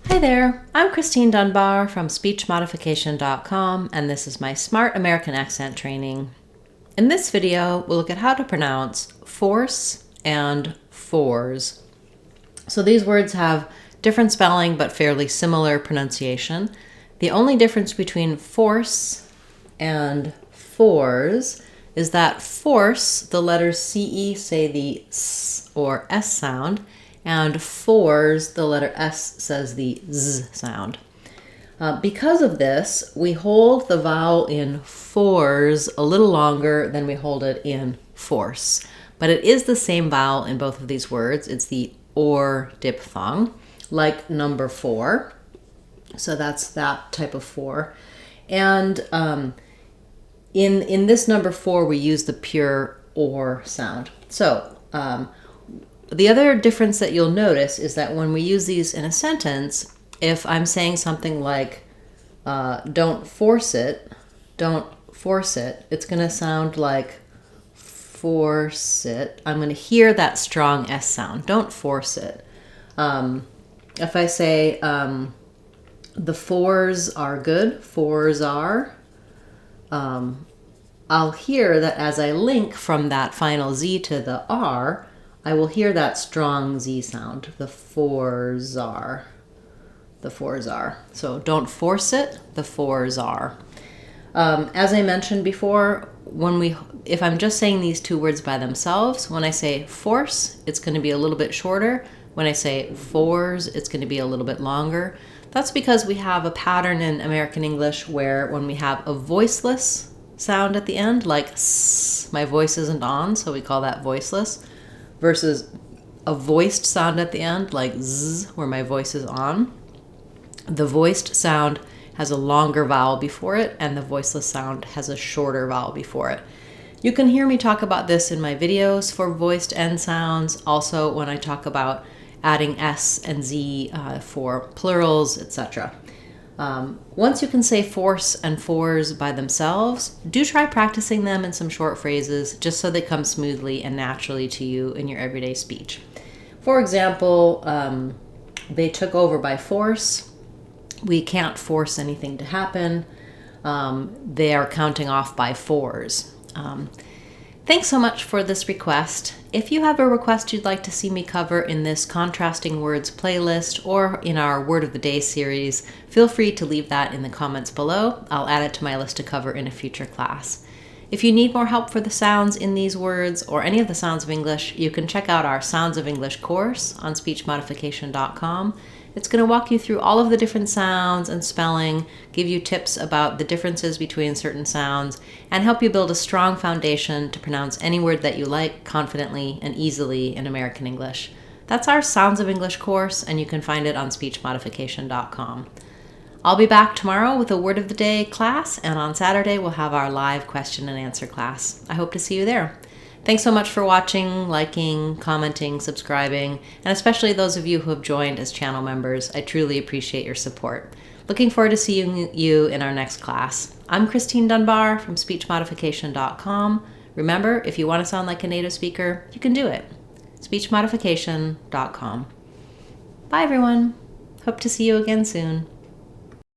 Hi there, I'm Christine Dunbar from SpeechModification.com, and this is my Smart American Accent training. In this video, we'll look at how to pronounce force and fours. So these words have different spelling but fairly similar pronunciation. The only difference between force and fours is that force, the letters CE say the S or S sound, and fours, the letter S says the Z sound. Because of this, we hold the vowel in fours a little longer than we hold it in force. But it is the same vowel in both of these words. It's the or diphthong, like number 4. So that's that type of 4. And in this number 4, we use the pure or sound. So the other difference that you'll notice is that when we use these in a sentence, if I'm saying something like, don't force it, it's going to sound like force it. I'm going to hear that strong S sound. Don't force it. If I say, the fours are good, fours are, I'll hear that as I link from that final Z to the R, I will hear that strong Z sound. The fours are. The fours are. So don't force it, the fours are. As I mentioned before, if I'm just saying these two words by themselves, when I say force, it's going to be a little bit shorter. When I say fours, it's going to be a little bit longer. That's because we have a pattern in American English where when we have a voiceless sound at the end, like S, my voice isn't on, so we call that voiceless, versus a voiced sound at the end, like Z, where my voice is on. The voiced sound has a longer vowel before it, and the voiceless sound has a shorter vowel before it. You can hear me talk about this in my videos for voiced end sounds, also when I talk about adding S and Z for plurals, etc. Once you can say force and fours by themselves, do try practicing them in some short phrases just so they come smoothly and naturally to you in your everyday speech. For example, they took over by force. We can't force anything to happen. They are counting off by fours. Thanks so much for this request. If you have a request you'd like to see me cover in this Contrasting Words playlist or in our Word of the Day series, feel free to leave that in the comments below. I'll add it to my list to cover in a future class. If you need more help for the sounds in these words or any of the sounds of English, you can check out our Sounds of English course on SpeechModification.com. It's going to walk you through all of the different sounds and spelling, give you tips about the differences between certain sounds, and help you build a strong foundation to pronounce any word that you like confidently and easily in American English. That's our Sounds of English course, and you can find it on SpeechModification.com. I'll be back tomorrow with a Word of the Day class, and on Saturday we'll have our live question and answer class. I hope to see you there. Thanks so much for watching, liking, commenting, subscribing, and especially those of you who have joined as channel members. I truly appreciate your support. Looking forward to seeing you in our next class. I'm Christine Dunbar from SpeechModification.com. Remember, if you want to sound like a native speaker, you can do it. SpeechModification.com. Bye everyone. Hope to see you again soon.